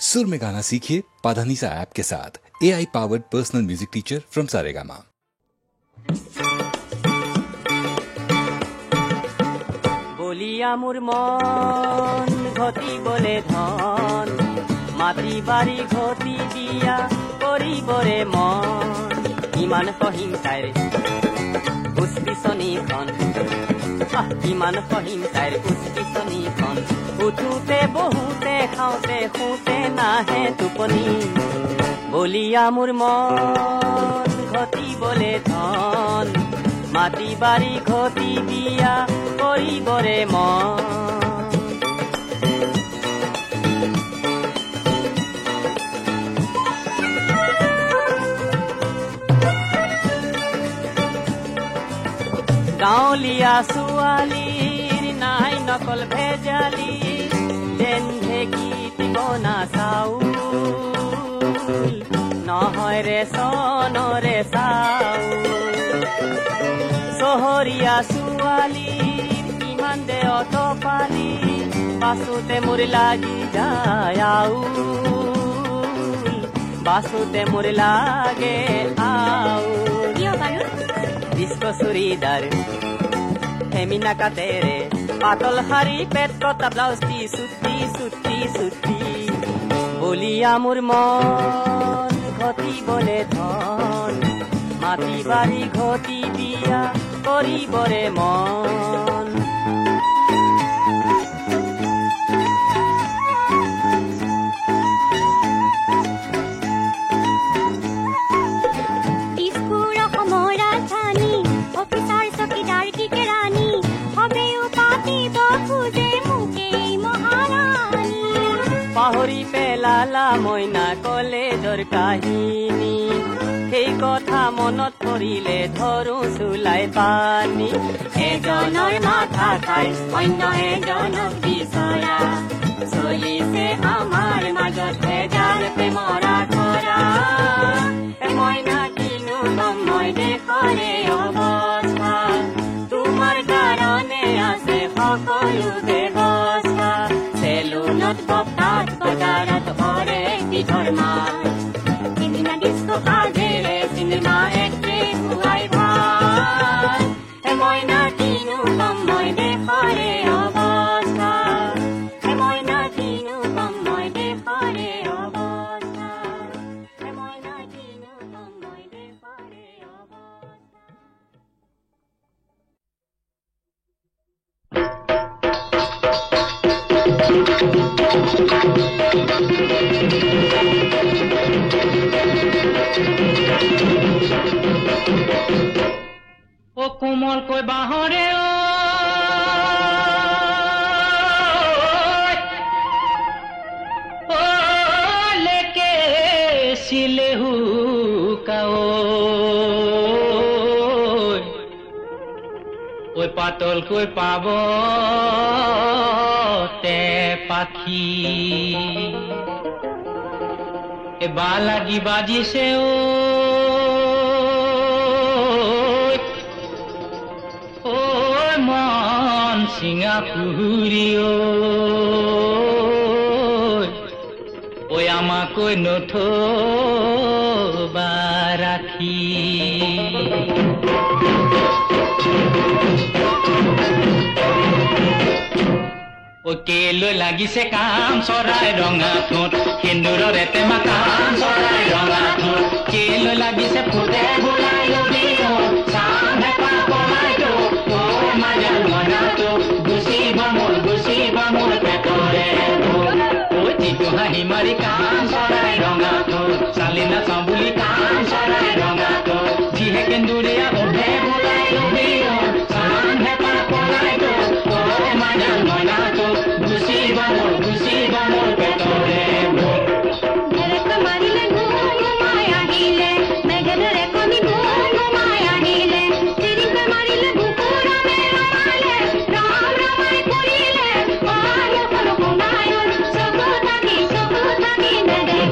सुर में गाना सीखिए पाधानीसा ऐप के साथ। AI powered personal music teacher from Saregama. বলিয়া মোর মন ঘটি বলে ধন মাটি বাড়ি ঘটি দিয়া কৰিবৰে মন ইমান কহিম তাইৰ উস্পিচনীখন ইমান কহিম তাইৰ উস্পিচনীখন উঠোতে বহুতে খাওঁতে শুতে নাহে টোপনি বলিয়া মোৰ মন ঘটি বলে ধন মাটি বাড়ি ঘটি দিয়া কৰিবৰে মন গাঁৱলীয়া ছোৱালীৰ নাই নকল ভেজালি যেন ঢেঁকীত বনা চাউল নহয় ৰেচনৰে চাউল চহৰীয়া ছোৱালীৰ কিমান দে অটপালি বাচোতে মোৰ লাগি যায় আউল বাচোতে মোৰ লাগে আউল ডিস্কো চুৰিদাৰ হেমিনা কাটেৰে পাতল শাৰী পেট কটা ব্লাউজটি চুটি চুটি চুটি বলিয়া মোৰ মন ঘটি বলে ধন মাটি বাড়ি ঘটি দিয়া কৰিবৰে মন পাহৰি পেলালা মইনা কলেজৰ কাহিনী সেই কথা মনত পৰিলে ধৰো চুলাই পানী এজনৰ মাথা খাই অন্য এজনক বিচৰা চলিছে আমাৰ মাজত ভেজাল প্ৰেমৰা কৰা মইনা কিনো কম মই দেখৰে অৱস্থা তোমাৰ কাৰণে আছে সকলো ব্যৱস্থা চেলুনত বপাত বজাৰত ভৰে পিঠৰ মাছ সিদিনা ডিস্কো কাজেৰে চিনেমা এক্ট্ৰেছ খুৱাই ভাল মইনা কিনো কম মই দেখৰে অৱস্থা মইনা কিনো কম মই দেখৰে অৱস্থা মইনা কিনো কম মই দেখৰে ও কোমল কৈ বাহৰে ও লেকে সিলেহু কাও ওই পাতল কৈ পাব তে পাখি এ বালাগি বাজিছে ও মন সিঙা পুহুরি ওই আমাকৈ নথবা রাখি ও কেলৈ লাগিছে কাম চৰাই ৰঙা ঠোঁট সেন্দুৰৰে টেমা কাম চৰাই ৰঙা ঠোঁট কেলৈ লাগিছে ফুটে বোলাই লবি চাম হেপা পলাইতো ও মাজাৰ মনাতো গুচিব মোৰ পেটৰে ও যিটো হাঁহি মাৰি কাম চৰাই ৰঙা ঠোঁট চালি নাচাওঁ বুলি কাম চৰাই ৰঙা ঠোঁট যিহে কেন্দুৰীয়া উঠে বোলাই লবি চাম হেপা পলাইতো ও মাজাৰ মনাতো গুচিব মোৰ পেটৰে মাৰিলে ঘুমাই আহিলে মেঘেৰে কণী ঘুমাই আহিলে চিৰিকে মাৰিলে বুকুৰা মেৰালে ৰাম ৰামাই কৰিলে চকু থাকি নেদেখে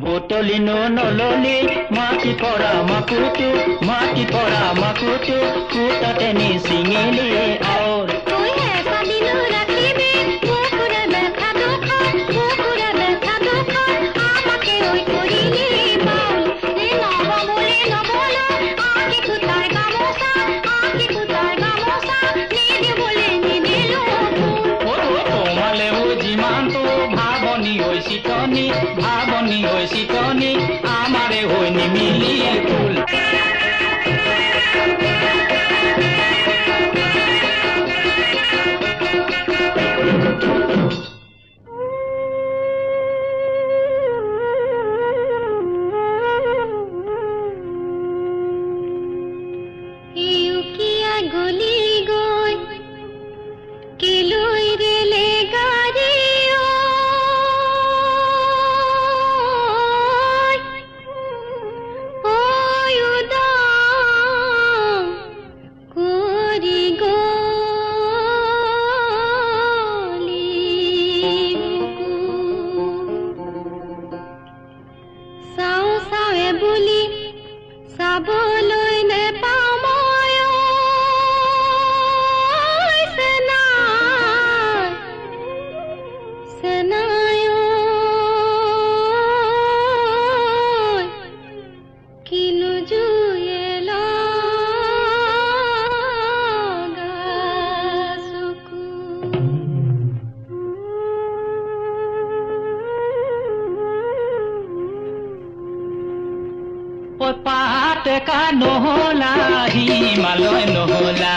বুটলিনো নললি মাটি পৰা মাকুটো কুটাতে নি চিঙিলি আউৰ তুই হেঁচা দিলো ৰাখিবি বুকুৰে ব্যথা দুখ আমাকে ওই করিলি বাউল রে নবমলে নবলো আকি কুতার গামোসা নিদি বলে নিদিলো তোমালেও যিমানটো ভাবনি হৈ চিতনি আমাৰে হৈ নিমিলিল ফুল পাতেকা নহলা হিমালয় নহলা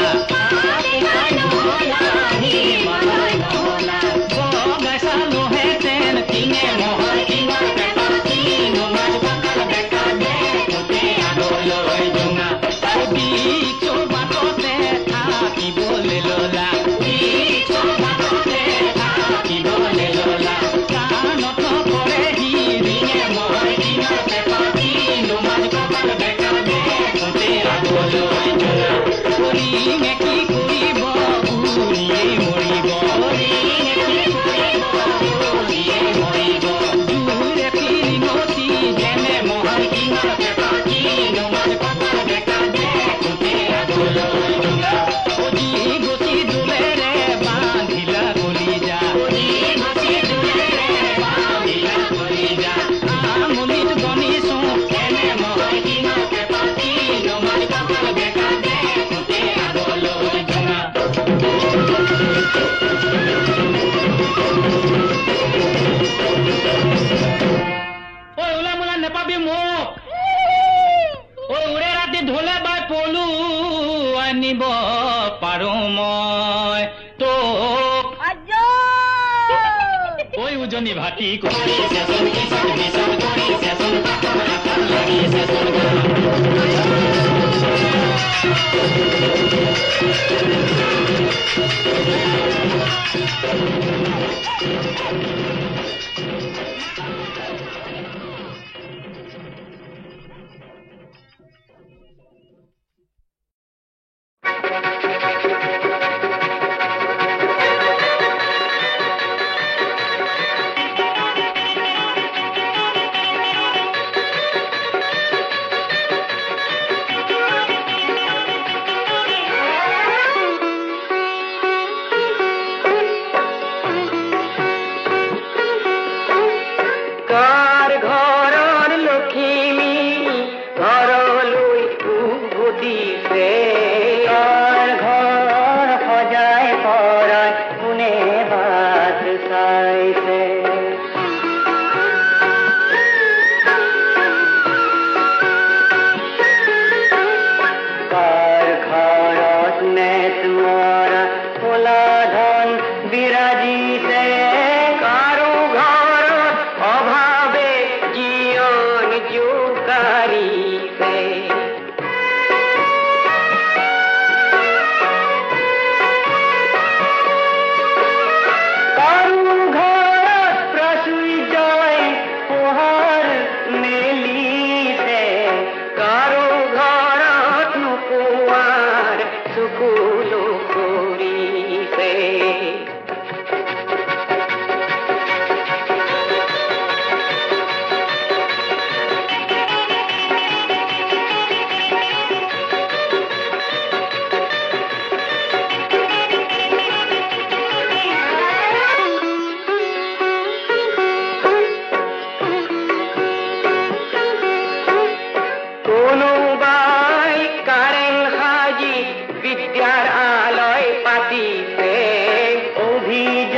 বগাইছা লোহেতেন টিঙে মহল টিঙৰ পেপা কিনো মাছ পকাল বেকা দে গোটে আগলৈ জোঙা বিচো বাটতে থাকিবলৈ ললা কাণত নপৰে সি ৰিঙে মহল টিঙৰ পেপা কিনো মাছ পকাল বেকা দে গোটে আগলৈ জোঙা ৰিঙে কি কৰিব উৰিয়ে মৰিব জোৰে পিৰিঙতি যেনে মহল টিঙৰ পেপা কিনো মাছ পকাল বেকা দে গোটে আগলৈ জোঙা গতি দোলেৰে বান্ধিলা কলিজা আমনিত গণিছো এনে মহল টিঙৰ পেপা কিনো মাছ পকাল বেকা দে গোটে আগলৈ জোঙা ঐ ওলা মোলা নেপাবি মোক ঐ উৰে ৰাতি ঢোলে বাই পলু আনিব পাৰো মই তোক ঐ উজনি ভাটি কৰি চেচন কিচন বিচন কৰি চেচন কাষৰ আকাল লাগি চেচন কাৰ ঘৰৰ লখিমী ঘৰলৈ উভতিছে কাৰ ঘৰ সজাই পৰাই কোনে বাট চাইছে কাৰ ঘৰত নে তোমৰা ক'লা ধন বিৰাজিছে কাৰো ঘৰত অভাৱে জীৱন জোকাৰিছে কাৰো ঘৰত প্ৰাচুৰ্যই পোহৰ মেলিছে কাৰো ঘৰত নোপোৱাৰ চকুলো কৰিছে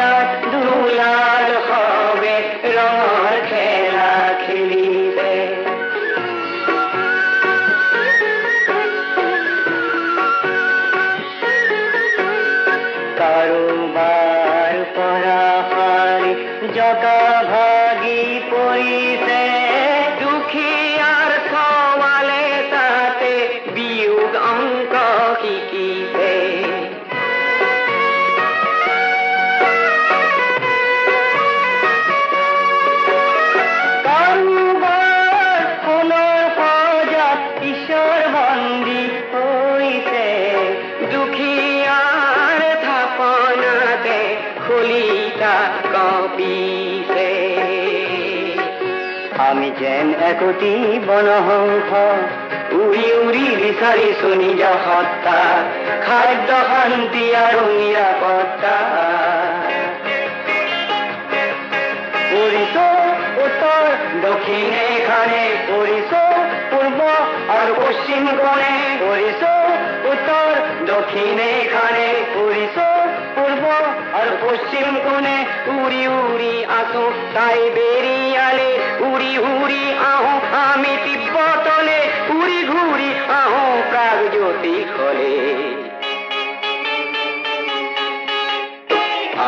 যাত দুলাল হবে ৰঙৰ খেলা খেলিবে কাৰোবাৰ পৰা হাৰি জকা ভাগি পৰিছে দুখীয়াৰ সৱালে তাতে বিয়োগ অংক শিকিছে কাৰোবাৰ সোণৰ সজাত ঈশ্বৰ বন্দী হৈছে দুখীয়াৰ থাপনাতে খলিতা কঁপিছে আমি যেন একোটি বনহংস উৰি উৰি বিচাৰিছো নিজ সত্তা খাদ্য শান্তি আৰু নিৰাপত্তা পৰিছো উত্তৰ দক্ষিণে খানে পৰিছো পূৰ্ব আৰু পশ্চিম কোণে পৰিছো উত্তৰ দক্ষিণে খানে পৰিছো পূৰ্ব আৰু পশ্চিম কোণে উৰি উৰি আছো চাইবেৰিয়ালে উৰি উৰি আহো আমি তিব্বতলে উৰি ঘূৰি আহো প্ৰাগজ্যোতিষলে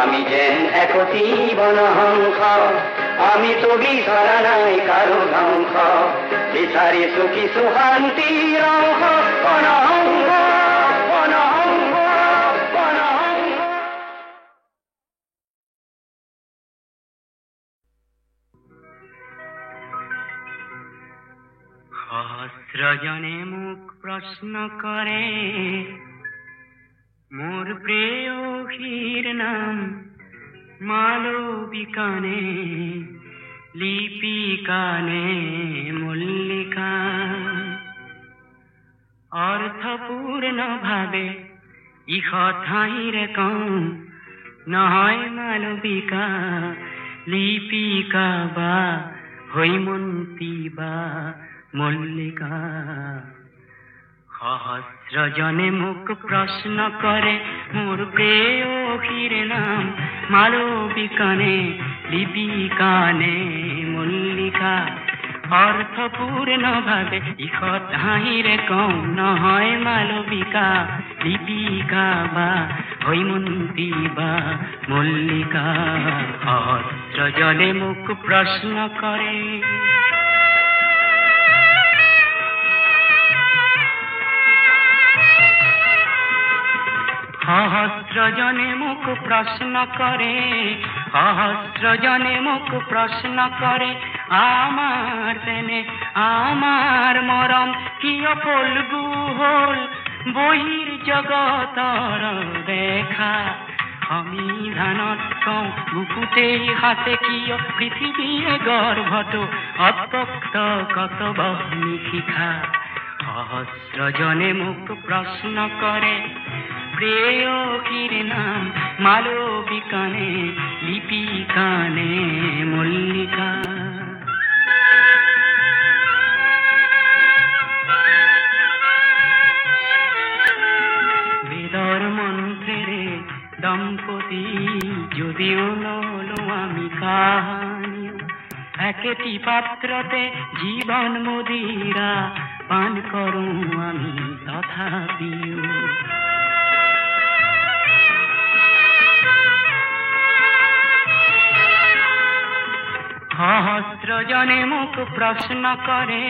আমি যেন একোটি বনহংস আমি তো বিচৰা নাই কাৰো ধ্বংস বিচাৰিছো কিছু শান্তিৰ অংশ বনহংস বনহংস বনহংস সহস্ৰজনে মোক প্ৰশ্ন কৰে মোৰ প্ৰেয়সীৰ নাম মালবিকানে লিপিকানে মল্লিকা অৰ্থপূৰ্ণ ভাৱে ইষ ঠাইৰে কওঁ নহয় মালবিকা লিপিকা বা হৈমন্তী বা মল্লিকা সহস্ৰজনে মোক প্ৰশ্ন কৰে মোৰ প্ৰেয়সীৰ নাম মালবিকানে লিপিকানে মল্লিকা অৰ্থপূৰ্ণ ভাৱে ইষ ঠাইৰে কওঁ নহয় মালবিকা লিপিকা বা হৈমন্তী বা মল্লিকা সহস্ৰজনে মোক প্ৰশ্ন কৰে সহস্ৰজনে মোক প্ৰশ্ন কৰে সহস্ৰজনে মোক প্ৰশ্ন কৰে আমাৰ তেনে আমাৰ মৰম কিয় ফলগু হ'ল বহিৰ জগতৰ দেখা সংবিধানত কওঁ বুকুতেই হাতে কিয় পৃথিৱীয়ে গৰ্ভটো অত্যক্ত কতবহ নিশিখা সহস্ৰজনে মোক প্ৰশ্ন কৰে প্ৰেয়সীৰ নাম মালবিকানে লিপিকানে মল্লিকা বেদৰ মন্ত্ৰেৰে দম্পতি যদিও নলো আমি কাহানি একেটি পাত্ৰতে জীৱন মদিৰা পান কৰো আমি তথাপিও সহস্ৰজনে মোক প্ৰশ্ন কৰে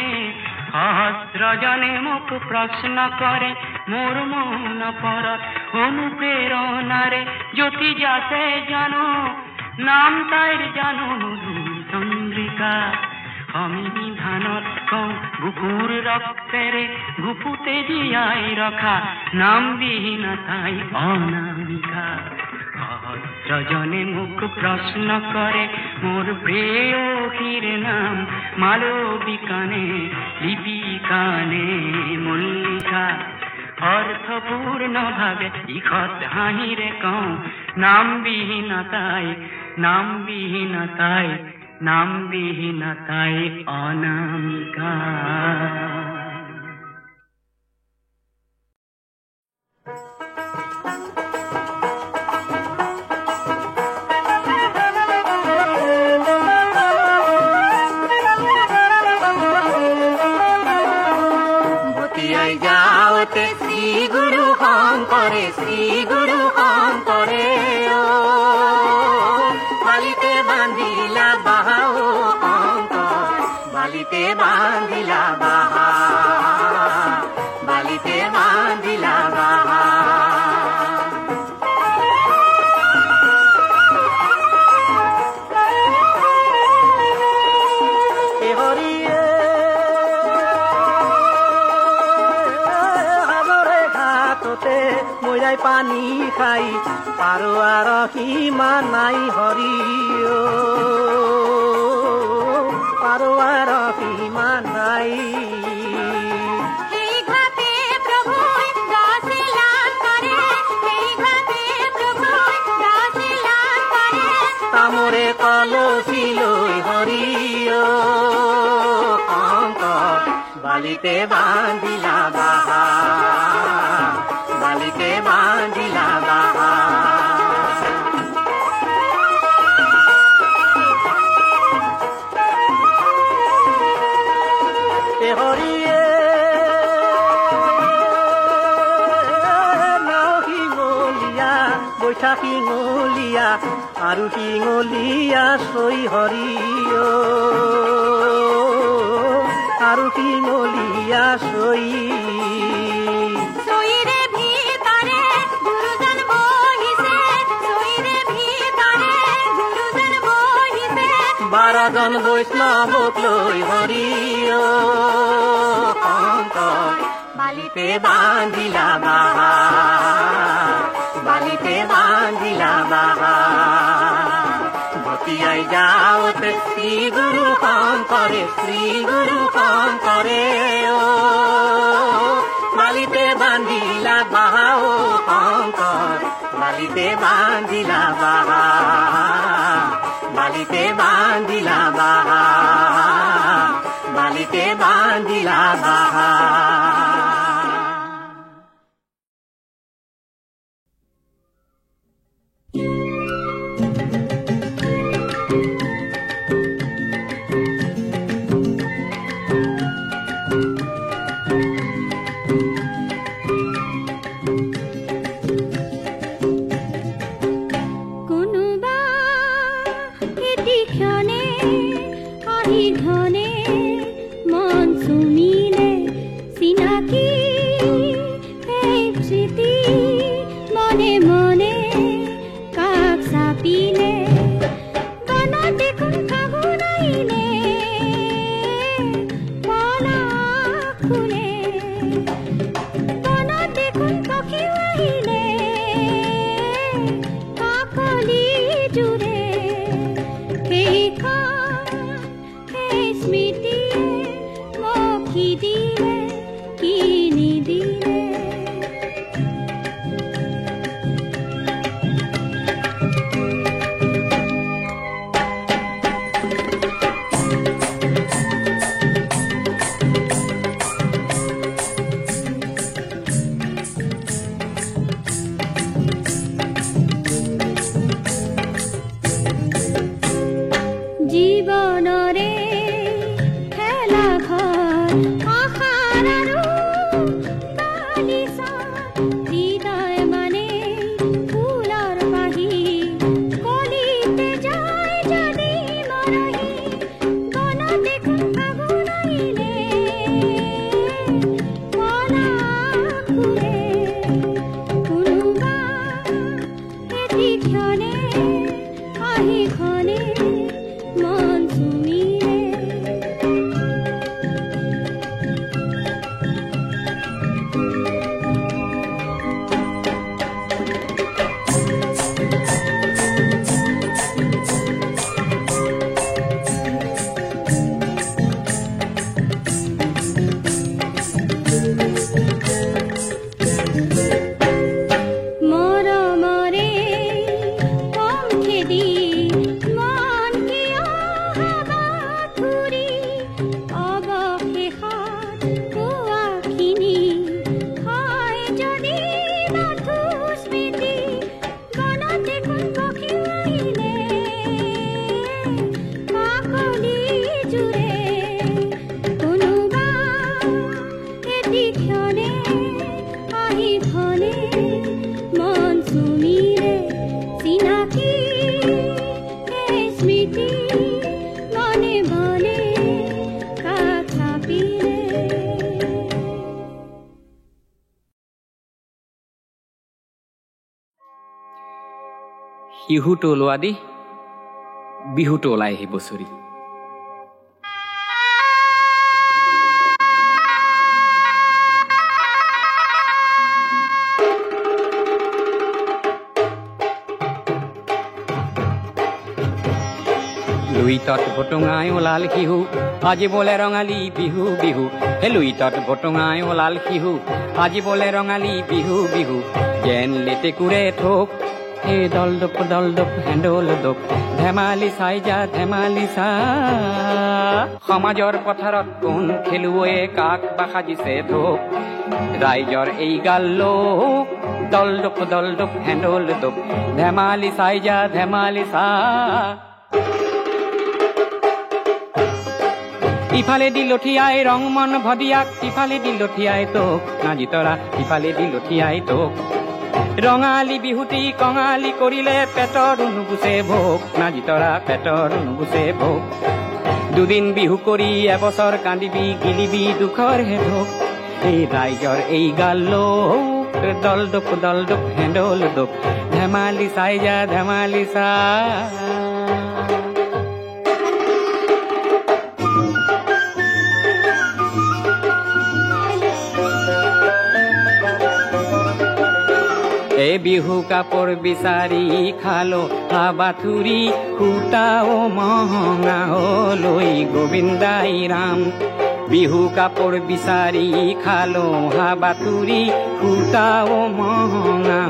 সহস্ৰজনে মোক প্ৰশ্ন কৰে মোৰ মন পৰত অনুপ্ৰেৰণাৰে জ্যোতি যাতে জানো নাম তাইৰ জানো মধু চন্দ্ৰিকা সংবিধানত কওঁ বুকুৰ ৰক্তেৰে বুকুতে জীয়াই ৰখা নামবিহীন তাই অনামিকা সহস্ৰজনে মোক প্ৰশ্ন কৰে মোৰ প্ৰেয়সীৰ নাম মালবিকানে লিপিকানে মল্লিকা অৰ্থপূৰ্ণ ভাৱে ইষ ঠাইৰে কওঁ নামবিহীন তাই নামবিহীন তাই নামবিহীন তাই অনামিকা বান্ধিলা বাহা ও অঙ্ক বালিতে বান্ধিলা বাহা বালিতে বান্ধিলা বাহা মইৰাই পানী খাই পাৰো আৰু সিমান নাই হৰি পাৰো আৰু সিমান নাই তামোৰে কলচি লৈ হৰি অঙ্ক বালিতে বান্ধিলা বাহা বালিতে বান্ধিলা বাহা হৰিয়ে নাও শিঙলীয়া বৈঠা শিঙলীয়া আৰু শিঙলীয়া চৈ হৰিয় আৰু শিঙলীয়া চৈ বাৰজন বৈষ্ণৱক লৈ হৰিয় বালিতে বান্ধিলা বাহা বালিতে বান্ধিলা বাহা ভটিয়াই যাওঁতে শ্ৰী গুৰু শংকৰে বালিতে বান্ধিলা বাহা ও শংকৰ বালিতে বান্ধিলা বাহা বালিতে বান্ধিলা বাহা বালিতে বান্ধিলা বাহা কিহুটো ওলোৱা দি বিহুটো ওলাই আহি বছৰি লুইতত বটুঙাই ওলাল শিহু আজি বোলে ৰঙালী বিহু বিহু হে লুইতত বটুঙাই ওলাল শিহু আজি বোলে ৰঙালী বিহু বিহু যেন লেটেকুৰে ঠোক হে দলদপ হেণ্ডল দপ ধেমালি চাই যা ধেমালি চা সমাজৰ পথাৰত কোন খেলুৱৈয়ে কাক বা সাজিছে ধোক ৰাইজৰ এই গাল লোক দলদপ হেণ্ডল দপ ধেমালি চাই যা ধেমালি চা ইফালে দি লঠিয়াই ৰংমন ভদিয়াক ইফালে দি লঠিয়াই তোক নাজি তৰা ইফালে দি লঠিয়াই তোক ৰঙালী বিহুটি কঙালী কৰিলে পেটৰ নুগুচে ভোক নাজি তৰা পেটৰ নুগুচে ভোক দুদিন বিহু কৰি এবছৰ কান্দিবি গিলিবি দুখৰ হে ধোক এই ৰাইজৰ এই গাল লোক দলদপ হেণ্ডল দপ ধেমালি চাই যা ধেমালি চা এ বিহু কাপোৰ বিচাৰি খালো হাবাথুৰি সূতাও মহঙা লৈ গোবিন্দাই ৰাম বিহু কাপোৰ বিচাৰি খালো হাবাথুৰি সূতাও মহঙা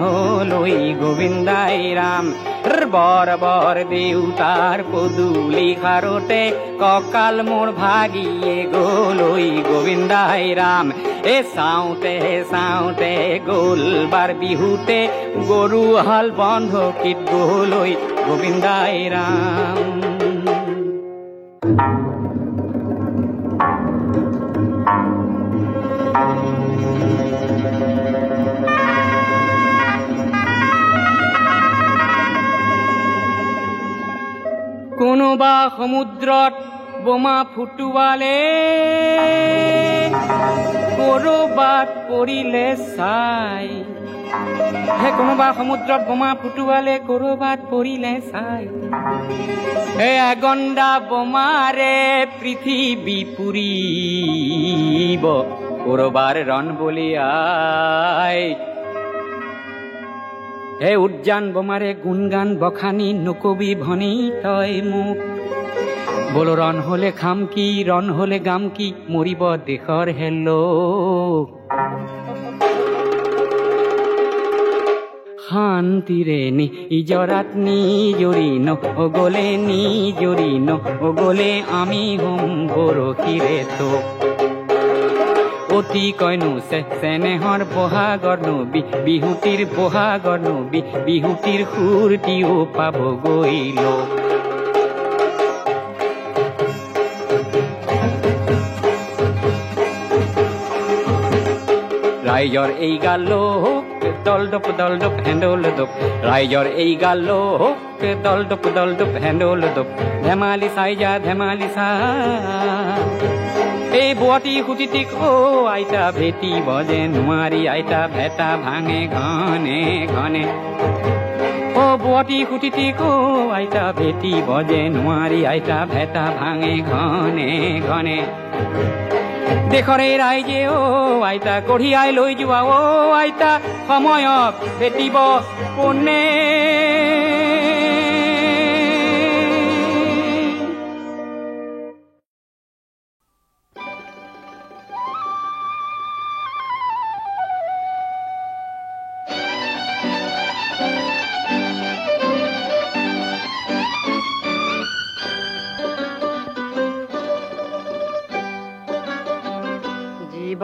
লৈ গোবিন্দাই ৰাম বৰ বৰ দেউতাৰ পদূলি খাৰতে কঁকাল মোৰ ভাগিয়ে গলৈ গোবিন্দাই ৰাম এ চাওঁতে গ'ল বাৰ বিহুতে গৰু হাল বন্ধকীত গলৈ গোবিন্দাই ৰাম কোনোবা সমুদ্ৰত বোমা ফুটুৱালে কৰবাত পৰিলে চাই হে কোনোবা সমুদ্ৰত বোমা ফুটুৱালে কৰবাত পৰিলে চাই হে আগন্দা বোমাৰে পৃথিৱী পুৰিব কৰবাৰ ৰণ বলিয়াই হে উদ্যান বোমাৰে গুণগান বখানি নকবি ভনী তই মোক বোলো ৰণ হলে খাম কি ৰণ হলে গাম কি মৰিব দেশৰ হেলো শান্তিৰে নিজৰাত নিজৰি নগলে আমি হম বৰশীৰে তোক অতি কইনো চেনেহৰ বহাগৰ নবী বিহুটিৰ বহাগৰ নবী বিহুটিৰ সুৰটিও পাব গৈল ৰাইজৰ এই গাল লোক দলদপ হেণ্ডল দপ ৰাইজৰ এই গাল লোক দলদপ হেণ্ডল দপ ধেমালি চাই যা ধেমালি চা এই বুৱাটি সুটিটিক আইতা ভেটিব যে নোৱাৰি আইতা ভেটা ভাঙে ঘনে ঘনে বুৱাটি সুটিটিক আইতা ভেটিব যে নোৱাৰি আইতা ভেটা ভাঙে ঘনে ঘনে দেশৰে ৰাইজে আইতা কঢ়িয়াই লৈ যোৱা আইতা সময়ক ভেটিব কোনে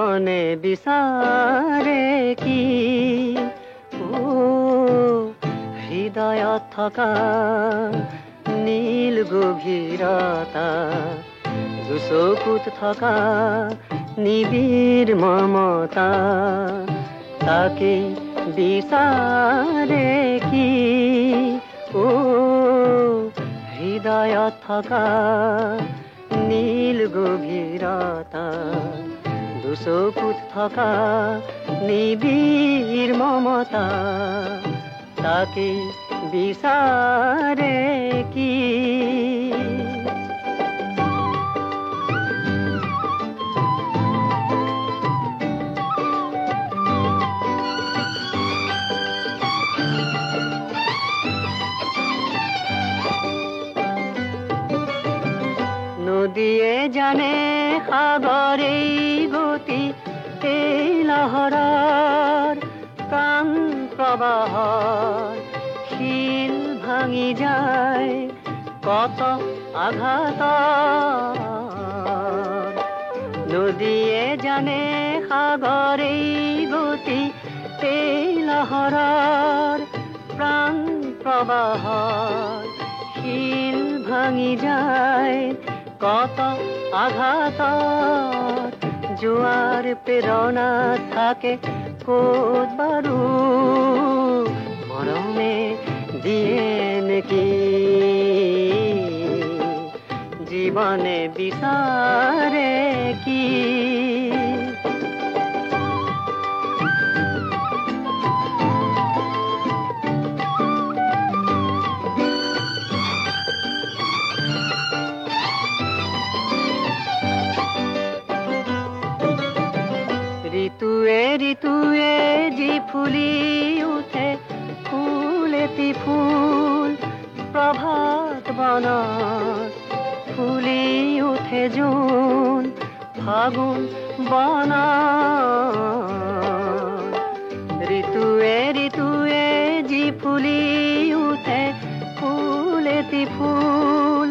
জীবনে বিচাৰে কি হৃদয়ত থকা নীল গভীৰতা চকুত থকা নিবিড় মমতা তাকে বিচাৰে কি হৃদয়ত থকা নীল গভীৰতা চকুত থকা নিবিড় মমতা তাকে বিচাৰে কি নদীয়ে জানে সাগৰেই গতি এই লহৰৰ প্ৰাণ প্ৰবাহৰ শিল ভাঙি যায় কত আঘাত নদীয়ে জানে সাগৰেই গতি এই লহৰৰ প্ৰাণ প্ৰবাহৰ শিল ভাঙি যায় কত আঘাত জোৱাৰ প্ৰেৰণা থাকে ক'ত বাৰু মৰমে দিয়ে নেকি জীৱনে বিচাৰে কি ঋতুৱে ঋতুৱে যি ফুলি উঠে ফুল এটি ফুল প্ৰভাত বনত ফুলি উঠে জোন ফাগুন বনত ঋতুৱে ঋতুৱে যি ফুলি উঠে ফুল এটি ফুল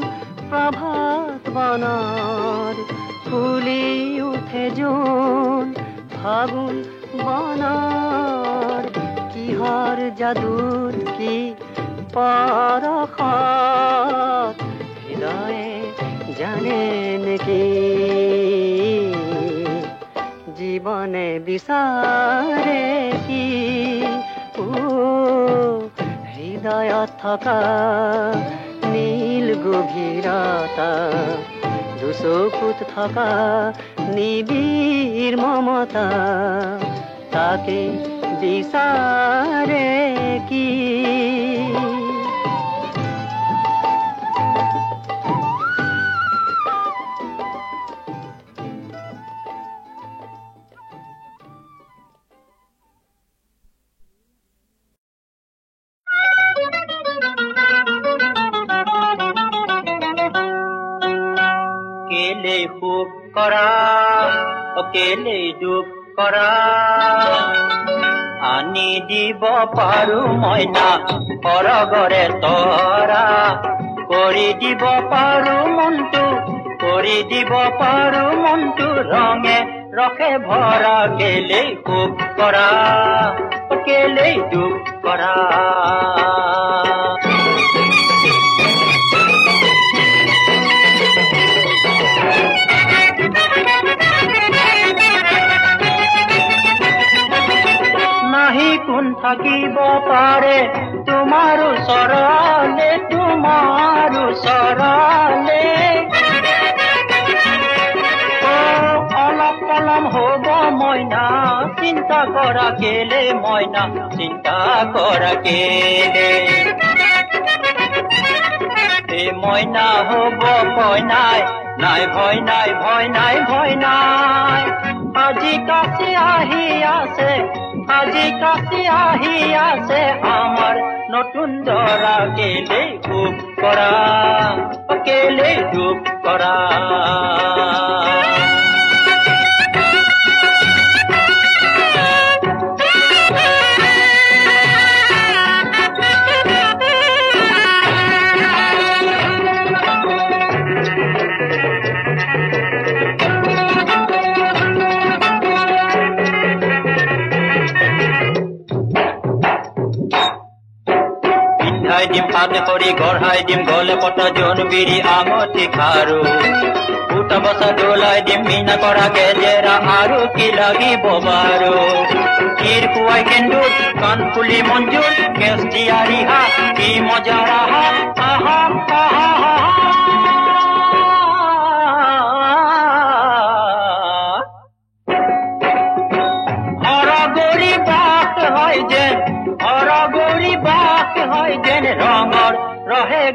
প্ৰভাত বনত ফুলি উঠে জোন ফাগুন বনৰ কিহৰ যাদুত কি পৰশত হৃদয়ে জানে নেকি জীৱনে বিচাৰে কি হৃদয়ত থকা নীল গভীৰতা দুচকুত থকা নিবিড় মমতা তাকে বিচাৰে কি কেলে সুখ কৰা কেলে দুখ কৰা আনি দিব পাৰো মইনা সৰগৰে তৰা কৰি দিব পাৰো মনটো কৰি দিব পাৰো মনটো ৰঙে ৰখে ভৰা কেলে সুখ কৰা কেলে দুখ কৰা কোন থাকিব পাৰে তোমাৰ ওচৰলে তোমাৰ ওচৰলে অলপ পলম হ'ব মইনা চিন্তা কৰা কেলে মইনা চিন্তা কৰা কেলে এই মইনা হ'ব ভয় নাই নাই ভয় নাই ভয় নাই ভয় নাই আজি কাছে আহি আছে আজি কাছে আহি আছে আমাৰ নতুন দৰা কেলে সুখ কৰা কেলে দুখ কৰা দিম হাতে কৰি গঢ়াই দিম গলে পতা জন বিৰি আঙঠি খাৰু উঠা বসা দোলাই দিম মিনা কৰা গেজেৰা আৰু কি লাগিব বাৰু ক্ষীৰ খুৱাই কেন্দুৰ কাণ ফুলি মঞ্জুৰ কেষ্টিয়া ৰিহা কি মজা ৰাহা আহা আহা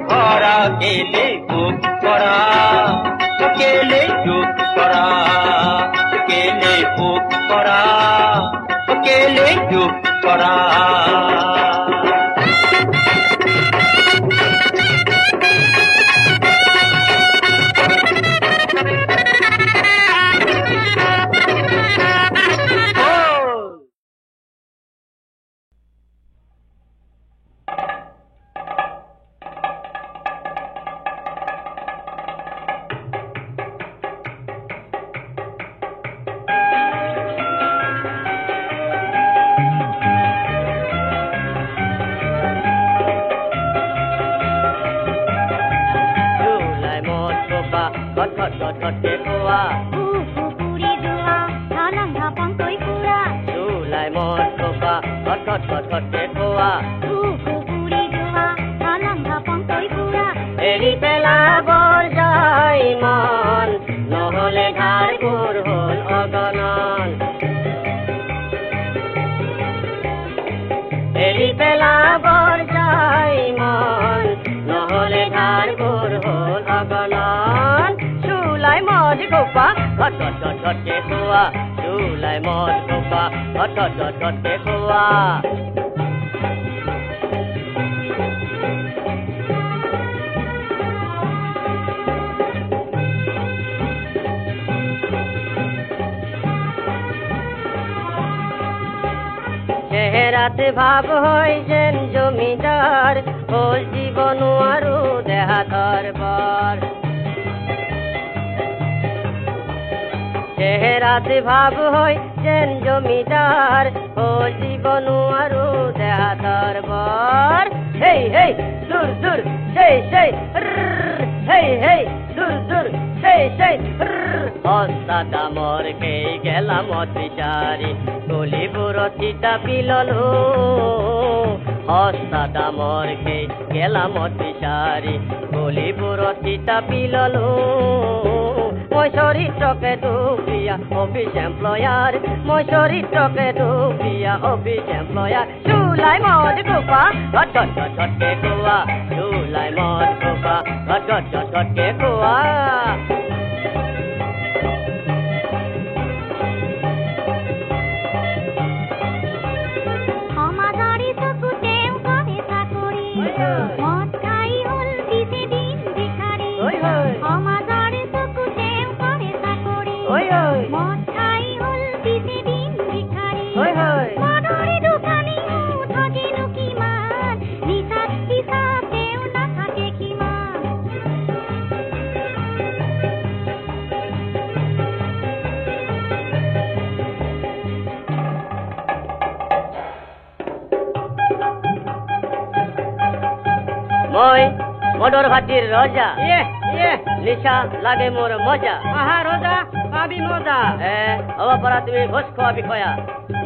ভৰা কেলে বুক কৰা কেলে চুপ কৰা কেলে বুক কৰা কেলে চুপ কৰা এৰি পেলাবৰ যায় মন নহলে ঘাৰবোৰ হ'ল অগণন এৰি পেলাবৰ যায় মন নহলে ঘাৰবোৰ হ'ল অগণন চুলাই মদ খোপা ঘট ঘট ঘট ঘটকে খোৱা চুলাই মদ খোপা ঘট ঘট ঘট ঘটকে খোৱা চেহেৰাতে ভাব হয় যেন জমিদাৰ হ'ল জীৱন আৰু দেহাতৰ বৰ চেহেৰাতে ভাব হয় যেন জমিদাৰ হ'ল জীৱন আৰু দেহাতৰ বৰ হেই হেই দূৰ দূৰ সেই সেই হেই হেই দূৰ দূৰ সেই সেই সস্তা দামৰ সেই গেলামত বিচাৰি গলিবোৰত চাপি ললো সস্তা দামৰ সেই গেলামত বিচাৰি গলিবোৰত চাপি ললো মই চৰিত্ৰকে দুখীয়া অফিচ এমপ্লয়াৰ মই চৰিত্ৰকে দুখীয়া অফিচ এমপ্লয়াৰ চুলাই মদ খোপা ঘট ঘট ঘট ঘটকে খোৱা চুলাই মদ খোপা ঘট ঘট ঘট ঘটকে খোৱা মই মদৰ ভাটিৰ ৰজা নিশা লাগে মোৰ মজা আহা ৰজা পাবি মজা হ'ব পৰা তুমি ভোজ খোৱা বিষয়া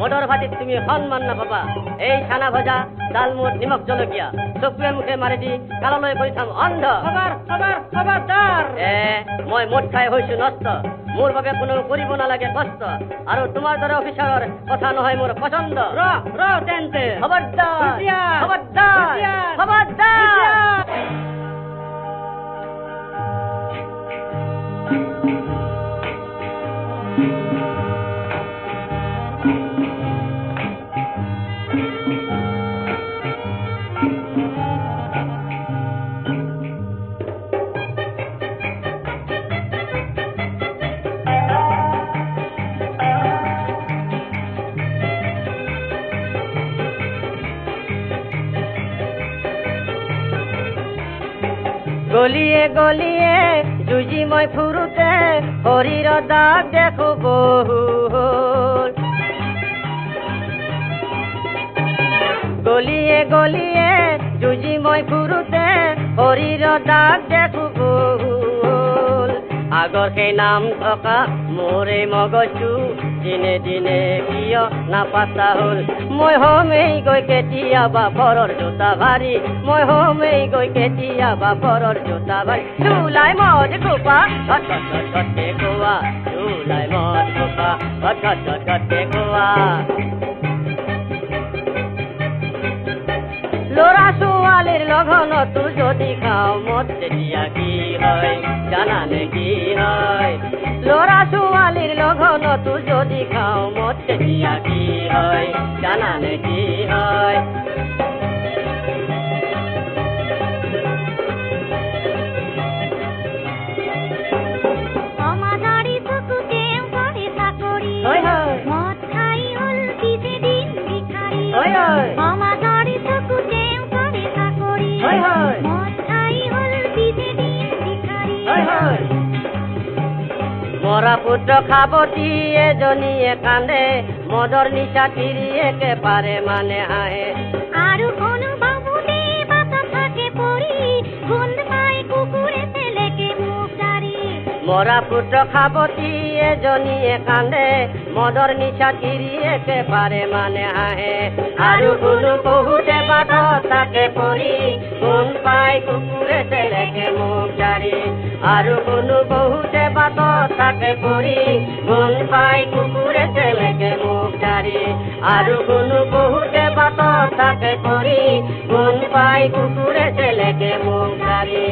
মদৰ ভাটিত তুমি সন্মান নাপাবা এই চানা ভজা ডালমুট নিমখ জলকীয়া চকুৱে মুখে মাৰি দি কাললৈ কৰি থাম অন্ধ মই মদ খাই হৈছো নষ্ট মোৰ বাবে কোনো কৰিব নালাগে কষ্ট আৰু তোমাৰ দৰে অফিচাৰৰ কথা নহয় মোৰ পচন্দ ৰ তেন্তে খবৰদাৰ খবৰদাৰ খবৰদাৰ গলিয়ে গলিয়ে যুঁজি মই ফুৰোতে শৰীৰৰ দাগ দেখো বহু গলিয়ে গলিয়ে যুঁজি মই ফুৰোতে শৰীৰৰ দাগ দেখো বহু আগৰ সেই নাম থকা মোৰে মগজু দিনে দিনে কিয় নাপাতা হ'ল মই হমেই গৈ কেতিয়াবা পৰৰ জোতা ভাৰী মই হমেই গৈ কেতিয়াবা পৰৰ জোতা ভাৰী চুলাই মদ খোপা ঘট ঘট ঘট ঘটকে খোৱা চুলাই মদ খোপা ঘট ঘট ঘট ঘটকে খোৱা ল'ৰা ছোৱালীৰ লগনতো যদি খাওঁ মদ তেতিয়া কি হয় জানানে কি হয় ল'ৰা ছোৱালীৰ লগনতো যদি খাওঁ মদ তেতিয়া কি হয় জানানে কি হয় সমাজৰ চকুতে কৰে চাকৰি হয় হয় মদ খাই হ'ল পিছে দিন ভিখাৰী হয় হয় সমাজৰ চকুতে কৰে চাকৰি হয় হয় মদ খাই হ'ল পিছে দিন ভিখাৰী হয় হয় মৰা পুত্ৰ খাবতি এজনীয়ে কান্দে মদৰ নিচা তিৰিয়েকে পাৰে মানে হাঁহে আৰু কোনো বাবুতে বাটা থাকে পৰি গোন্ধ পাই কুকুৰে পেলেকে মুখ জাৰি মৰা পুত্ৰ খাবতি এজনীয়ে কান্দে মদৰ নিচা তিৰিয়েকে পাৰে মানে হাঁহে আৰু কোনো বহুতে বাটত থাকে পৰি গোন্ধ পাই কুকুৰে পেলেকে মুখ জাৰি আৰু কোনো বহুতে বাটত থাকে পৰি গোন্ধ পাই কুকুৰে পেলেকে মুখ জাৰি আৰু কোনো বহুতে বাটত থাকে পৰি গোন্ধ পাই কুকুৰে পেলেকে মুখ জাৰি